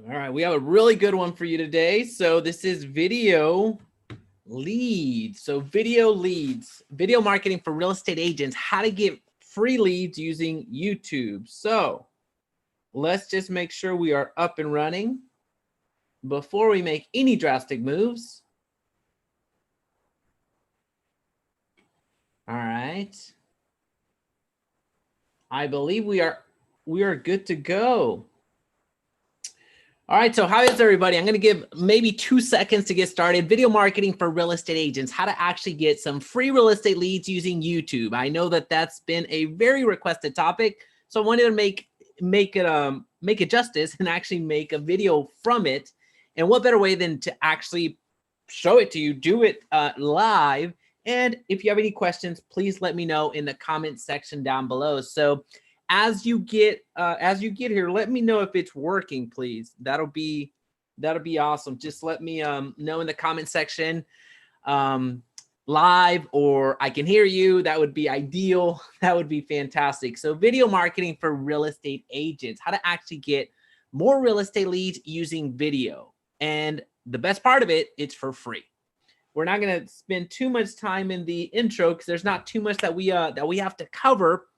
All right, we have a really good one for you today. So this is video leads. So video leads, video marketing for real estate agents, how to get free leads using YouTube. So let's just make sure we are up and running before we make any drastic moves. All right. I believe we are good to go. All right, so how is everybody? I'm going to give maybe 2 seconds to get started. Video marketing for real estate agents, how to actually get some free real estate leads using YouTube. I know that that's been a very requested topic, so I wanted to make it justice and actually make a video from it. And what better way than to actually show it to you, do it live. And if you have any questions, please let me know in the comment section down below. So as you get here, let me know if it's working, please. That'll be awesome. Just let me know in the comment section live, or I can hear you. That would be ideal. That would be fantastic. So video marketing for real estate agents, how to actually get more real estate leads using video. And the best part of it, it's for free. We're not going to spend too much time in the intro because there's not too much that we have to cover.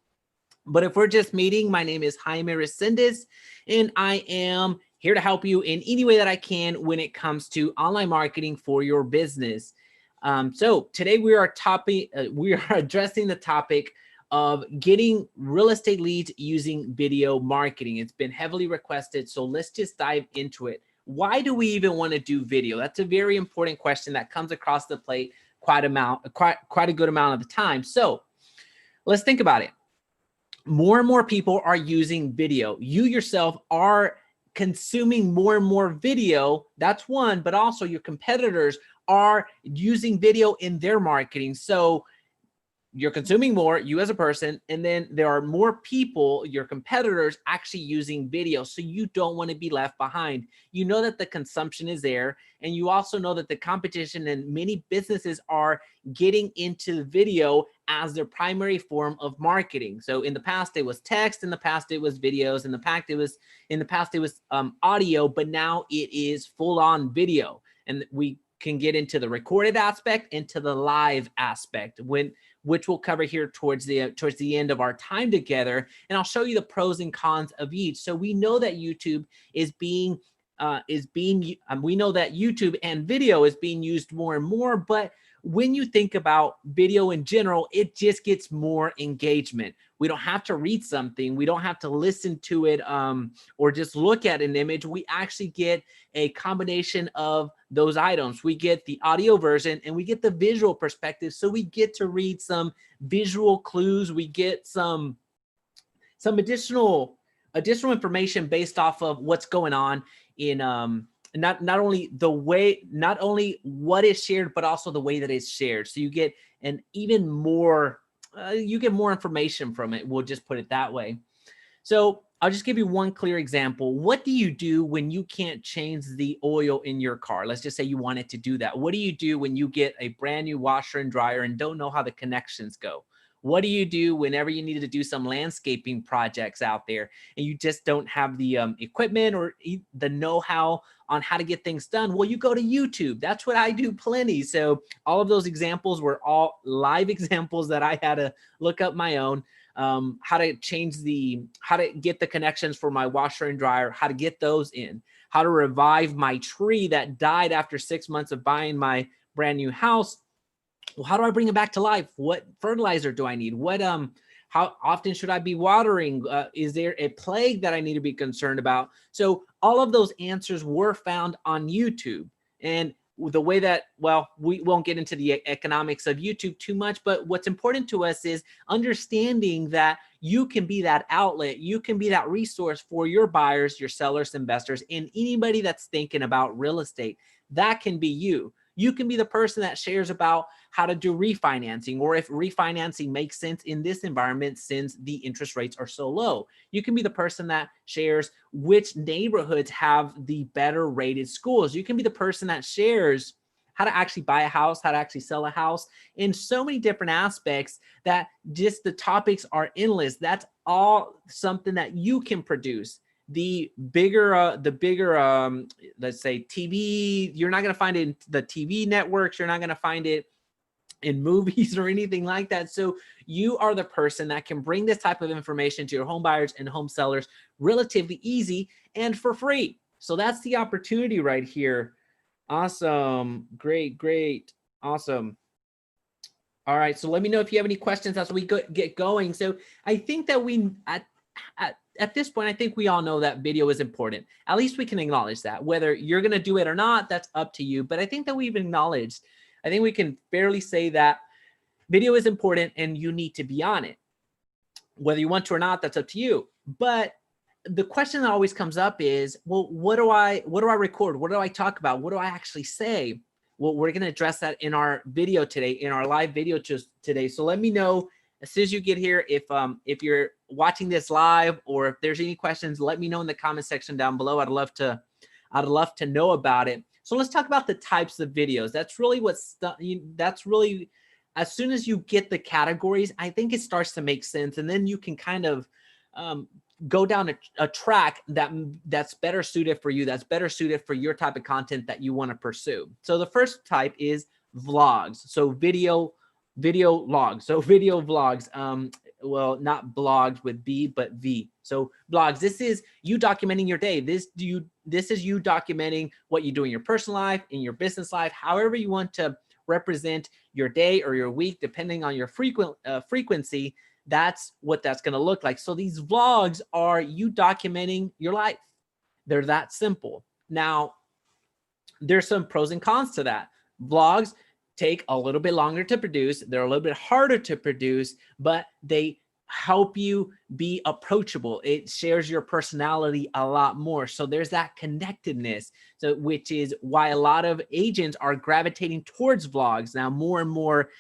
But if we're just meeting, my name is Jaime Resendiz, and I am here to help you in any way that I can when it comes to online marketing for your business. So today we are addressing the topic of getting real estate leads using video marketing. It's been heavily requested, so let's just dive into it. Why do we even want to do video? That's a very important question that comes across the plate quite a good amount of the time. So let's think about it. More and more people are using video. You yourself are consuming more and more video. That's one, but also your competitors are using video in their marketing. So you're consuming more, you as a person, and then there are more people, your competitors, actually using video. So you don't want to be left behind. You know that the consumption is there, and you also know that the competition and many businesses are getting into video as their primary form of marketing. So in the past it was text, in the past it was videos, in the past it was audio, but now it is full-on video. And we can get into the recorded aspect, into the live aspect, which we'll cover here towards the end of our time together. And I'll show you the pros and cons of each. So we know that YouTube we know that YouTube and video is being used more and more, but when you think about video in general, it just gets more engagement. We don't have to read something. We don't have to listen to it or just look at an image. We actually get a combination of those items. We get the audio version and we get the visual perspective. So we get to read some visual clues. We get some additional information based off of what's going on in not only what is shared, but also the way that it's shared. So you get an even more, you get more information from it. We'll just put it that way. So I'll just give you one clear example. What do you do when you can't change the oil in your car? Let's just say you wanted to do that. What do you do when you get a brand new washer and dryer and don't know how the connections go? What do you do whenever you need to do some landscaping projects out there and you just don't have the equipment or the know-how on how to get things done? Well, you go to YouTube. That's what I do plenty. So all of those examples were all live examples that I had to look up my own. How to get the connections for my washer and dryer, how to get those in, how to revive my tree that died after 6 months of buying my brand new house. Well, how do I bring it back to life? What fertilizer do I need? How often should I be watering? Is there a plague that I need to be concerned about? So all of those answers were found on YouTube. And the way that, well, we won't get into the economics of YouTube too much, but what's important to us is understanding that you can be that outlet, you can be that resource for your buyers, your sellers, investors, and anybody that's thinking about real estate. That can be you. You can be the person that shares about how to do refinancing, or if refinancing makes sense in this environment since the interest rates are so low. You can be the person that shares which neighborhoods have the better rated schools. You can be the person that shares how to actually buy a house, how to actually sell a house, in so many different aspects that just the topics are endless. That's all something that you can produce. the bigger, let's say TV, you're not going to find it in the TV networks. You're not going to find it in movies or anything like that. So you are the person that can bring this type of information to your home buyers and home sellers relatively easy and for free. So that's the opportunity right here. Awesome. Great. Awesome. All right. So let me know if you have any questions as we get going. So I think that we, at this point, I think we all know that video is important. At least we can acknowledge that. Whether you're going to do it or not, that's up to you. But I think that we've acknowledged, I think we can fairly say that video is important and you need to be on it. Whether you want to or not, that's up to you. But the question that always comes up is, well, what do I record? What do I talk about? What do I actually say? Well, we're going to address that in our video today, in our live video today. So let me know as soon as you get here, if you're watching this live or if there's any questions, let me know in the comment section down below. I'd love to know about it. So let's talk about the types of videos. That's really as soon as you get the categories, I think it starts to make sense. And then you can kind of go down a track that's better suited for you, that's better suited for your type of content that you want to pursue. So the first type is vlogs. So video logs. So video vlogs. Well, not blogs with B, but V. So vlogs. This is you documenting your day. This is you documenting what you do in your personal life, in your business life, however you want to represent your day or your week, depending on your frequency. That's what that's going to look like. So these vlogs are you documenting your life. They're that simple. Now, there's some pros and cons to that. Vlogs take a little bit longer to produce. They're a little bit harder to produce, but they help you be approachable. It shares your personality a lot more. So there's that connectedness. So which is why a lot of agents are gravitating towards vlogs now more and more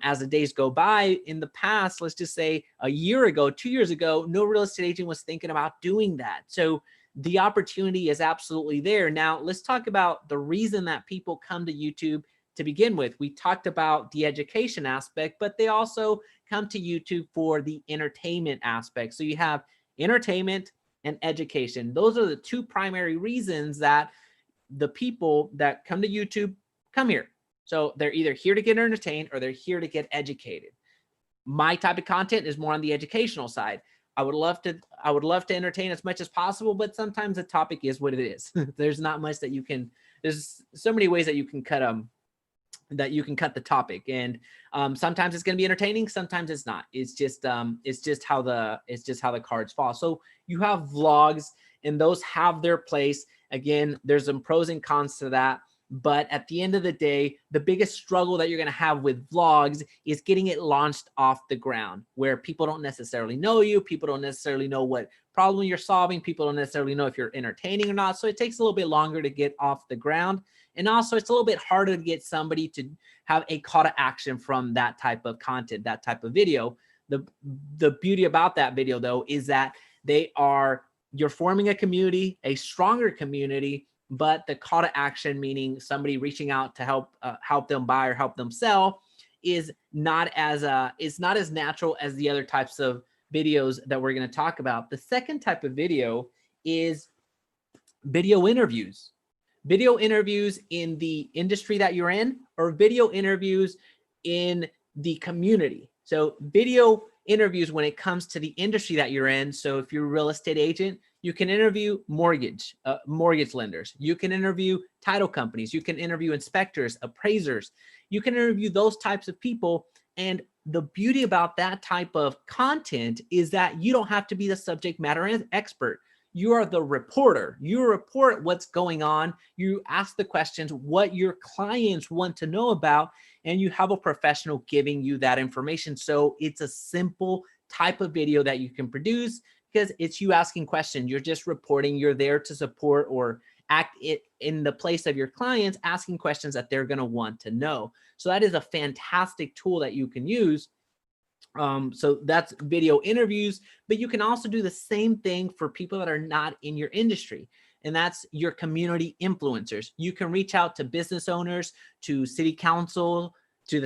as the days go by. In the past, let's just say a year ago, 2 years ago, no real estate agent was thinking about doing that. So the opportunity is absolutely there. Now let's talk about the reason that people come to YouTube to begin with. We talked about the education aspect, but they also come to YouTube for the entertainment aspect. So you have entertainment and education. Those are the two primary reasons that the people that come to YouTube come here. So they're either here to get entertained or they're here to get educated. My type of content is more on the educational side. I would love to entertain as much as possible, but sometimes the topic is what it is. There's not much that you can, there's so many ways that you can cut the topic. And sometimes it's going to be entertaining. Sometimes it's not. It's just how the cards fall. So you have vlogs and those have their place. Again, there's some pros and cons to that. But at the end of the day, the biggest struggle that you're going to have with vlogs is getting it launched off the ground, where people don't necessarily know you. People don't necessarily know what problem you're solving. People don't necessarily know if you're entertaining or not. So it takes a little bit longer to get off the ground. And also it's a little bit harder to get somebody to have a call to action from that type of content, that type of video. The beauty about that video though, is that you're forming a community, a stronger community, but the call to action, meaning somebody reaching out to help them buy or help them sell, is not as natural as the other types of videos that we're going to talk about. The second type of video is video interviews. Video interviews in the industry that you're in, or video interviews in the community. So video interviews when it comes to the industry that you're in. So if you're a real estate agent, you can interview mortgage lenders. You can interview title companies. You can interview inspectors, appraisers. You can interview those types of people. And the beauty about that type of content is that you don't have to be the subject matter expert. You are the reporter. You report what's going on. You ask the questions, what your clients want to know about, and you have a professional giving you that information. So it's a simple type of video that you can produce because it's you asking questions. You're just reporting. You're there to support or act it in the place of your clients, asking questions that they're going to want to know. So that is a fantastic tool that you can use. So that's video interviews, but you can also do the same thing for people that are not in your industry. And that's your community influencers. You can reach out to business owners, to city council, to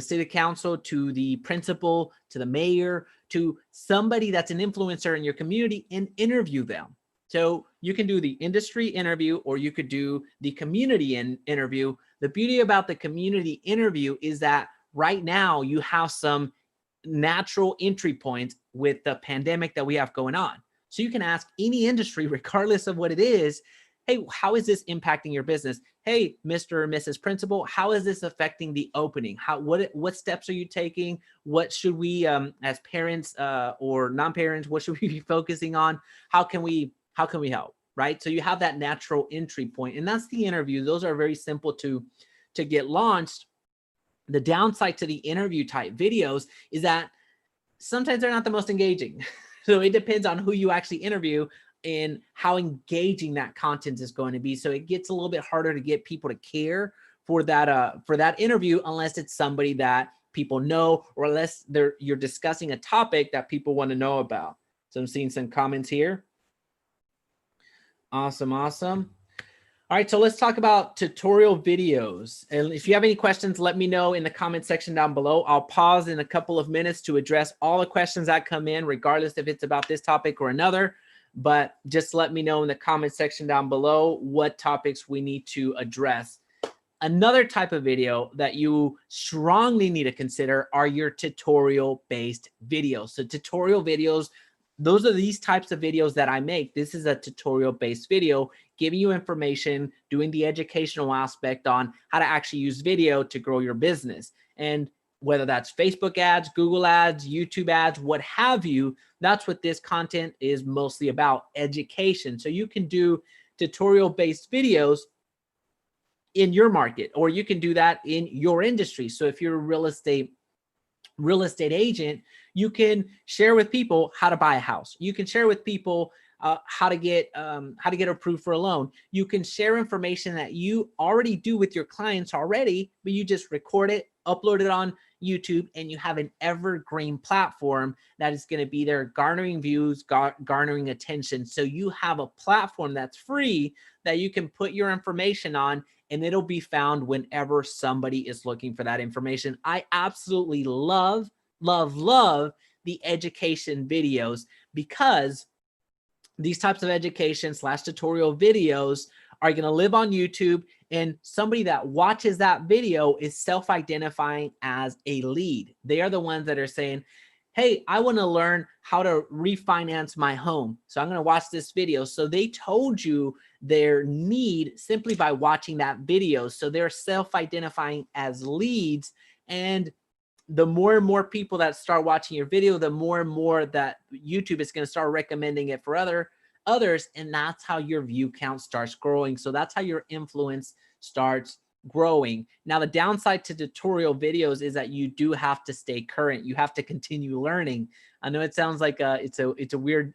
the principal, to the mayor, to somebody that's an influencer in your community and interview them. So you can do the industry interview or you could do the community interview. The beauty about the community interview is that right now you have some natural entry points with the pandemic that we have going on. So you can ask any industry, regardless of what it is, hey, how is this impacting your business? Hey, Mr. or Mrs. Principal, how is this affecting the opening? What steps are you taking? What should we, as parents or non-parents, what should we be focusing on? How can we help? Right? So you have that natural entry point, and that's the interview. Those are very simple to get launched. The downside to the interview type videos is that sometimes they're not the most engaging. So it depends on who you actually interview and how engaging that content is going to be. So it gets a little bit harder to get people to care for that interview unless it's somebody that people know, or unless you're discussing a topic that people want to know about. So I'm seeing some comments here. Awesome. All right, so let's talk about tutorial videos. And if you have any questions, let me know in the comment section down below. I'll pause in a couple of minutes to address all the questions that come in, regardless if it's about this topic or another. But just let me know in the comment section down below what topics we need to address. Another type of video that you strongly need to consider are your tutorial-based videos. So tutorial videos, those are these types of videos that I make. This is a tutorial-based video giving you information, doing the educational aspect on how to actually use video to grow your business. And whether that's Facebook ads, Google ads, YouTube ads, what have you, that's what this content is mostly about, education. So you can do tutorial-based videos in your market, or you can do that in your industry. So if you're a real estate agent, you can share with people how to buy a house. You can share with people how to get approved for a loan. You can share information that you already do with your clients already, but you just record it, upload it on YouTube, and you have an evergreen platform that is going to be there garnering views, garnering attention. So you have a platform that's free that you can put your information on, and it'll be found whenever somebody is looking for that information. I absolutely love the education videos, because these types of education / tutorial videos are going to live on YouTube, and somebody that watches that video is self-identifying as a lead. They are the ones that are saying, hey, I want to learn how to refinance my home, so I'm going to watch this video. So they told you their need simply by watching that video. So they're self-identifying as leads, and the more and more people that start watching your video, the more and more that YouTube is going to start recommending it for others. And that's how your view count starts growing. So that's how your influence starts growing. Now, the downside to tutorial videos is that you do have to stay current. You have to continue learning. I know it sounds like it's a weird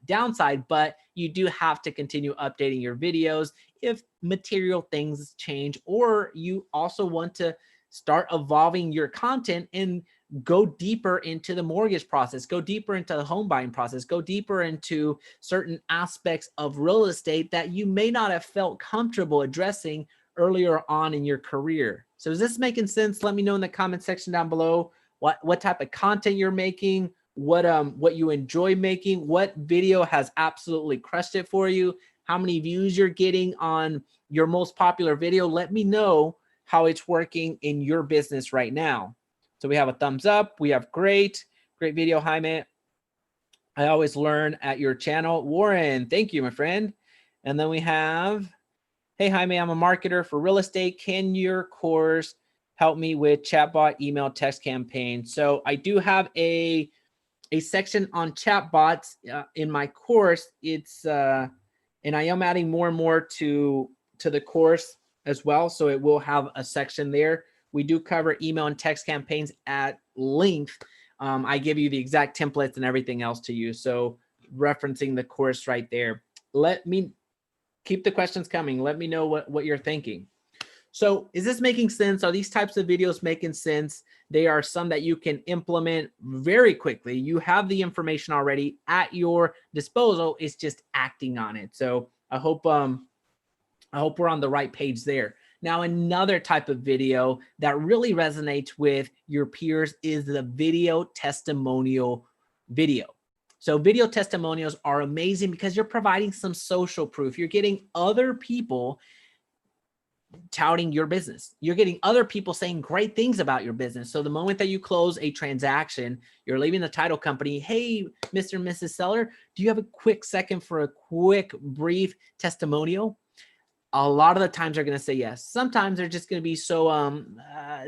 downside, but you do have to continue updating your videos if material things change, or you also want to start evolving your content and go deeper into the mortgage process, go deeper into the home buying process, go deeper into certain aspects of real estate that you may not have felt comfortable addressing earlier on in your career. So is this making sense? Let me know in the comment section down below what type of content you're making, what you enjoy making, what video has absolutely crushed it for you, how many views you're getting on your most popular video. Let me know how it's working in your business right now. So we have a thumbs up. We have great video, Jaime. I always learn at your channel. Warren, thank you, my friend. And then we have, hey, Jaime, I'm a marketer for real estate. Can your course help me with chatbot, email, text campaign? So I do have a section on chatbots in my course. It's and I am adding more and more to the course as well. So it will have a section there. We do cover email and text campaigns at length. I give you the exact templates and everything else to use. So referencing the course right there. Let me keep the questions coming. Let me know what you're thinking. So is this making sense? Are these types of videos making sense? They are some that you can implement very quickly. You have the information already at your disposal. It's just acting on it. So I hope we're on the right page there. Now, another type of video that really resonates with your peers is the video testimonial video. So video testimonials are amazing because you're providing some social proof. You're getting other people touting your business. You're getting other people saying great things about your business. So the moment that you close a transaction, you're leaving the title company. Hey, Mr. and Mrs. Seller, do you have a quick second for a quick, brief testimonial? A lot of the times they're going to say yes. Sometimes they're just going to be so,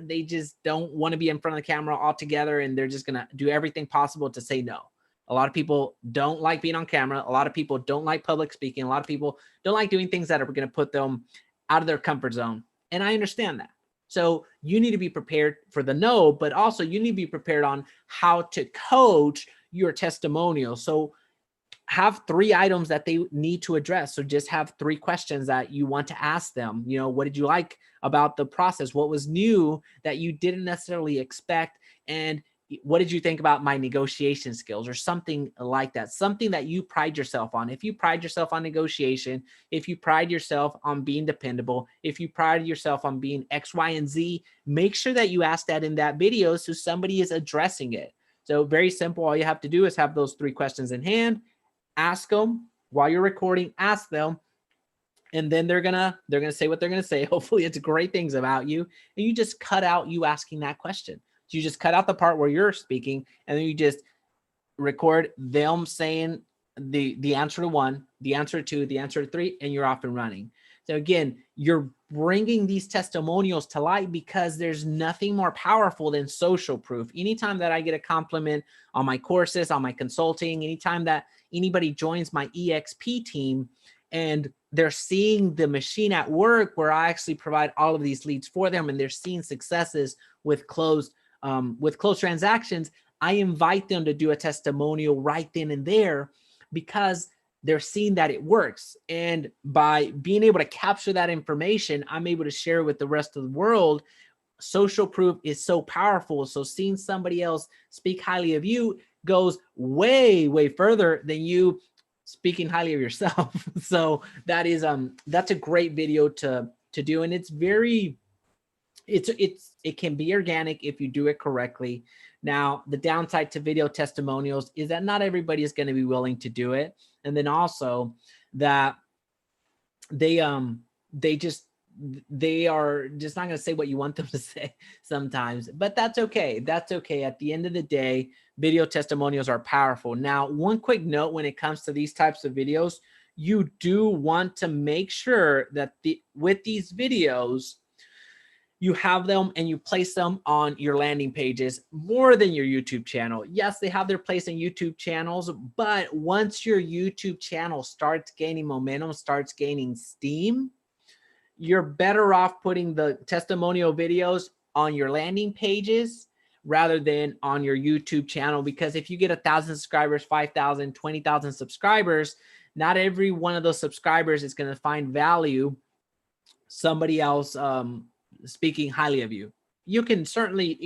they just don't want to be in front of the camera altogether. And they're just going to do everything possible to say no. A lot of people don't like being on camera. A lot of people don't like public speaking. A lot of people don't like doing things that are going to put them out of their comfort zone. And I understand that. So you need to be prepared for the no, but also you need to be prepared on how to coach your testimonial. So have 3 items that they need to address. So just have 3 questions that you want to ask them. You know, what did you like about the process? What was new that you didn't necessarily expect? And what did you think about my negotiation skills, or something like that? Something that you pride yourself on. If you pride yourself on negotiation, if you pride yourself on being dependable, if you pride yourself on being X, Y, and Z, make sure that you ask that in that video so somebody is addressing it. So very simple. All you have to do is have those 3 questions in hand. Ask them while you're recording, ask them, and then they're gonna say what they're gonna say. Hopefully it's great things about you, and you just cut out you asking that question. So you just cut out the part where you're speaking, and then you just record them saying the answer to 1, the answer to 2, the answer to 3, and you're off and running. So again, you're bringing these testimonials to light because there's nothing more powerful than social proof. Anytime that I get a compliment on my courses, on my consulting, anytime that anybody joins my EXP team and they're seeing the machine at work where I actually provide all of these leads for them, and they're seeing successes with closed transactions, I invite them to do a testimonial right then and there because they're seeing that it works. And by being able to capture that information, I'm able to share it with the rest of the world. Social proof is so powerful. So seeing somebody else speak highly of you goes way, way further than you speaking highly of yourself. So that is that's a great video to do. And it's very, it can be organic if you do it correctly. Now, the downside to video testimonials is that not everybody is going to be willing to do it. And then also that they are just not going to say what you want them to say sometimes, but that's okay. That's okay. At the end of the day, video testimonials are powerful. Now, one quick note when it comes to these types of videos, you do want to make sure that with these videos, you have them and you place them on your landing pages more than your YouTube channel. Yes, they have their place in YouTube channels, but once your YouTube channel starts gaining momentum, starts gaining steam, you're better off putting the testimonial videos on your landing pages rather than on your YouTube channel. Because if you get 1,000 subscribers, 5,000, 20,000 subscribers, not every one of those subscribers is going to find value somebody else speaking highly of you. You can certainly,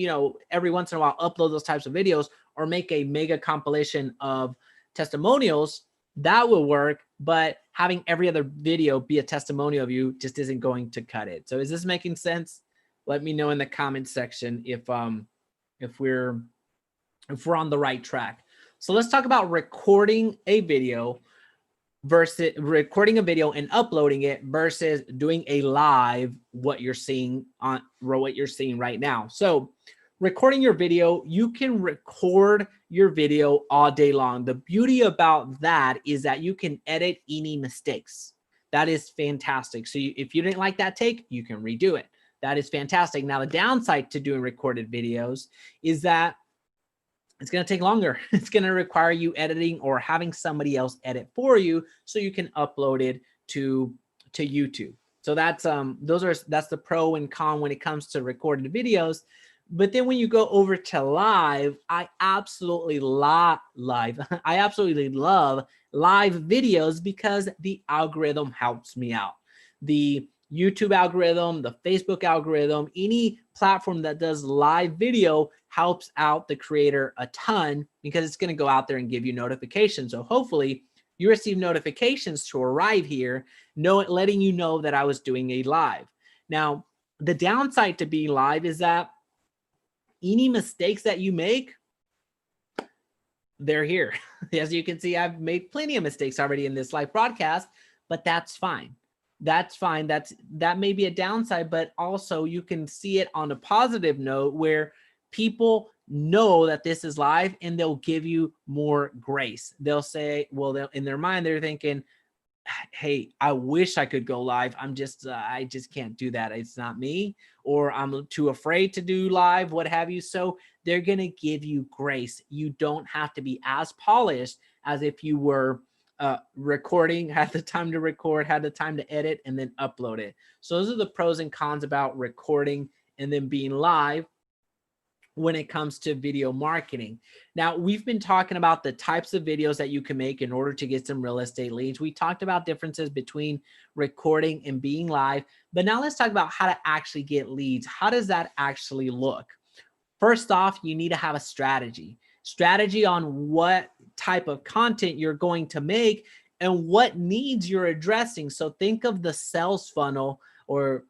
every once in a while upload those types of videos or make a mega compilation of testimonials. That will work, but having every other video be a testimonial of you just isn't going to cut it. So is this making sense? Let me know in the comments section if we're on the right track. So let's talk about recording a video versus recording a video and uploading it versus doing a live, what you're seeing right now. So recording your video, you can record your video all day long. The beauty about that is that you can edit any mistakes. That is fantastic. So if you didn't like that take, you can redo it. That is fantastic. Now, the downside to doing recorded videos is that it's going to take longer. It's going to require you editing or having somebody else edit for you so you can upload it to YouTube. So that's the pro and con when it comes to recorded videos. But then when you go over to live, I absolutely love live videos because the algorithm helps me out. The YouTube algorithm, the Facebook algorithm, any platform that does live video helps out the creator a ton because it's going to go out there and give you notifications. So hopefully you receive notifications to arrive here, letting you know that I was doing a live. Now, the downside to being live is that any mistakes that you make, they're here. As you can see, I've made plenty of mistakes already in this live broadcast, but that's fine. That's fine. That may be a downside, but also you can see it on a positive note where people know that this is live and they'll give you more grace. They'll say, well, in their mind, they're thinking, hey, I wish I could go live. I just can't do that. It's not me, or I'm too afraid to do live, what have you. So they're going to give you grace. You don't have to be as polished as if you were recording, had the time to record, had the time to edit, and then upload it. So those are the pros and cons about recording and then being live when it comes to video marketing. Now, we've been talking about the types of videos that you can make in order to get some real estate leads. We talked about differences between recording and being live, but now let's talk about how to actually get leads. How does that actually look? First off, you need to have a strategy on what type of content you're going to make and what needs you're addressing. So think of the sales funnel, or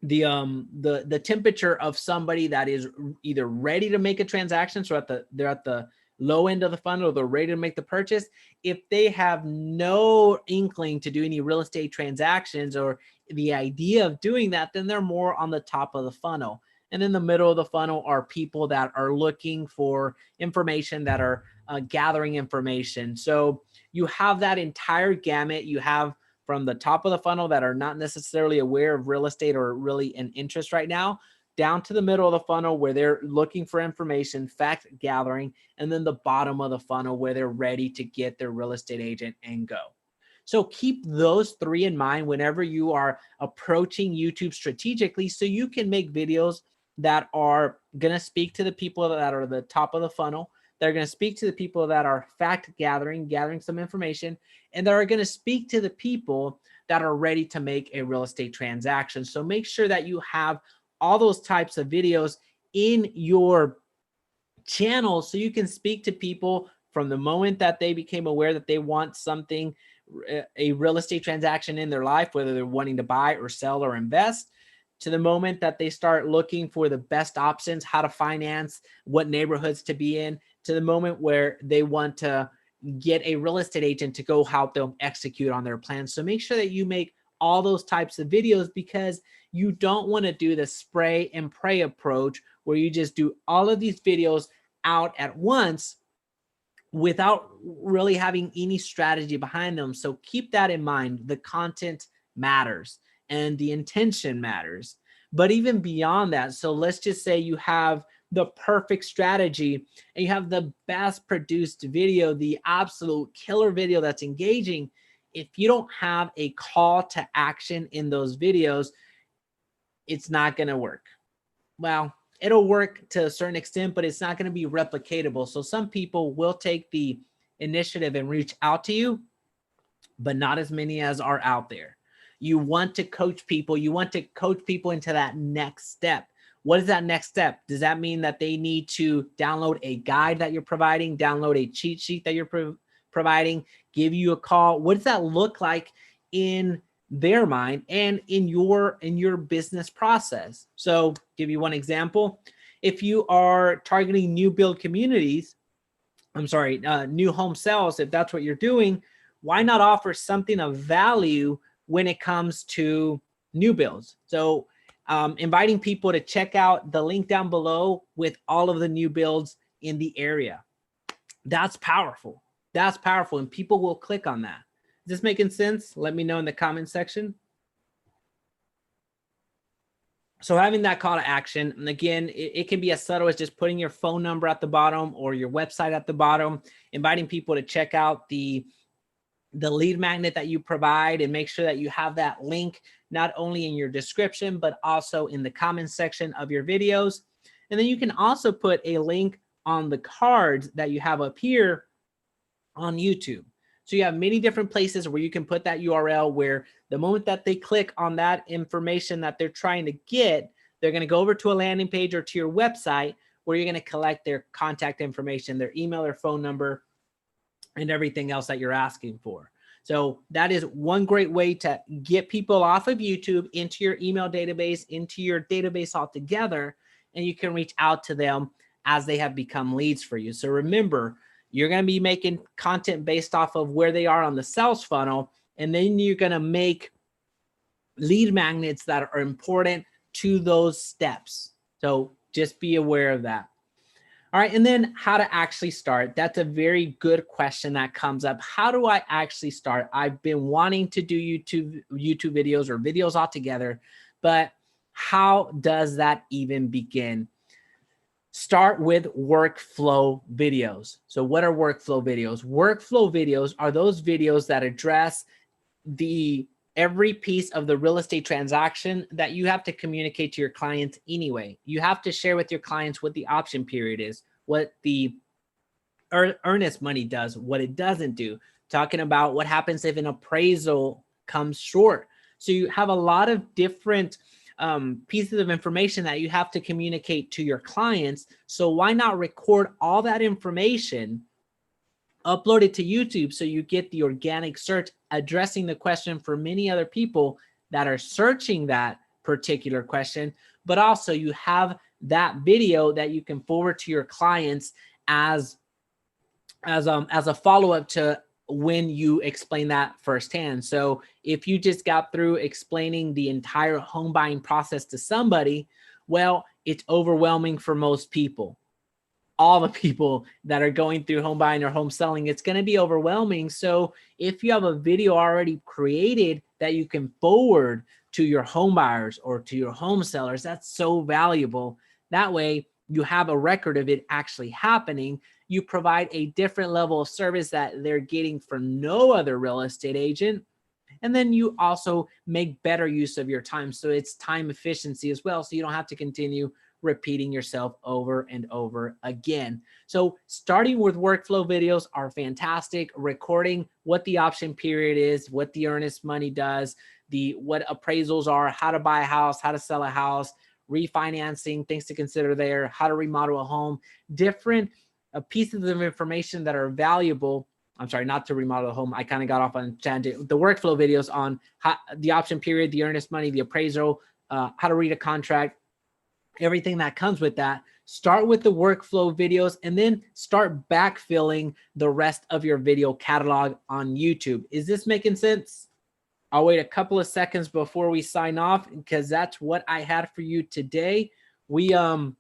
the temperature of somebody that is either ready to make a transaction. So they're at the low end of the funnel, or they're ready to make the purchase. If they have no inkling to do any real estate transactions or the idea of doing that, then they're more on the top of the funnel. And in the middle of the funnel are people that are looking for information, that are gathering information. So you have that entire gamut. You have from the top of the funnel that are not necessarily aware of real estate or really an interest right now, down to the middle of the funnel where they're looking for information, fact gathering, and then the bottom of the funnel where they're ready to get their real estate agent and go. So keep those three in mind whenever you are approaching YouTube strategically, so you can make videos that are going to speak to the people that are the top of the funnel. They're going to speak to the people that are fact gathering some information, and that are going to speak to the people that are ready to make a real estate transaction. So make sure that you have all those types of videos in your channel so you can speak to people from the moment that they became aware that they want something, a real estate transaction in their life, whether they're wanting to buy or sell or invest, to the moment that they start looking for the best options, how to finance, what neighborhoods to be in, to the moment where they want to get a real estate agent to go help them execute on their plans. So make sure that you make all those types of videos, because you don't want to do the spray and pray approach where you just do all of these videos out at once without really having any strategy behind them. So keep that in mind. The content matters and the intention matters. But even beyond that, so let's just say you have the perfect strategy and you have the best produced video, the absolute killer video that's engaging. If you don't have a call to action in those videos, it's not going to work. Well, it'll work to a certain extent, but it's not going to be replicatable. So some people will take the initiative and reach out to you, but not as many as are out there. You want to coach people. You want to coach people into that next step. What is that next step? Does that mean that they need to download a guide that you're providing, download a cheat sheet that you're providing, give you a call? What does that look like in their mind and in your business process? So give you one example. If you are targeting new build communities, new home sales, if that's what you're doing, why not offer something of value when it comes to new builds? So inviting people to check out the link down below with all of the new builds in the area. That's powerful. That's powerful. And people will click on that. Is this making sense? Let me know in the comment section. So having that call to action, and again, it can be as subtle as just putting your phone number at the bottom or your website at the bottom, inviting people to check out the lead magnet that you provide, and make sure that you have that link not only in your description, but also in the comment section of your videos. And then you can also put a link on the cards that you have up here on YouTube. So you have many different places where you can put that URL, where the moment that they click on that information that they're trying to get, they're going to go over to a landing page or to your website where you're going to collect their contact information, their email, their phone number, and everything else that you're asking for. So that is one great way to get people off of YouTube into your email database, into your database altogether, and you can reach out to them as they have become leads for you. So remember, You're going to be making content based off of where they are on the sales funnel. And then you're going to make lead magnets that are important to those steps. So just be aware of that. All right. And then how to actually start. That's a very good question that comes up. How do I actually start? I've been wanting to do YouTube videos or videos altogether, but how does that even begin? Start with workflow videos. So what are workflow videos? Workflow videos are those videos that address every piece of the real estate transaction that you have to communicate to your clients anyway. You have to share with your clients what the option period is, what the earnest money does, what it doesn't do, talking about what happens if an appraisal comes short. So you have a lot of different pieces of information that you have to communicate to your clients. So why not record all that information, upload it to YouTube so you get the organic search addressing the question for many other people that are searching that particular question, but also you have that video that you can forward to your clients as a follow-up to when you explain that firsthand. So if you just got through explaining the entire home buying process to somebody, well, it's overwhelming for most people. All the people that are going through home buying or home selling, it's going to be overwhelming. So if you have a video already created that you can forward to your home buyers or to your home sellers, that's so valuable. That way you have a record of it actually happening. You provide a different level of service that they're getting from no other real estate agent. And then you also make better use of your time. So it's time efficiency as well. So you don't have to continue repeating yourself over and over again. So starting with workflow videos are fantastic. Recording what the option period is, what the earnest money does, what appraisals are, how to buy a house, how to sell a house, refinancing, things to consider there, how to remodel a home, different pieces of information that are valuable. I'm sorry, not to remodel a home. I kind of got off on tangent. The workflow videos on the option period, the earnest money, the appraisal, how to read a contract, everything that comes with that. Start with the workflow videos and then start backfilling the rest of your video catalog on YouTube. Is this making sense? I'll wait a couple of seconds before we sign off because that's what I had for you today. We are,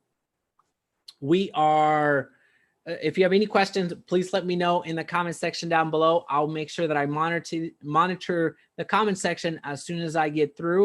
if you have any questions, please let me know in the comment section down below. I'll make sure that I monitor the comment section as soon as I get through.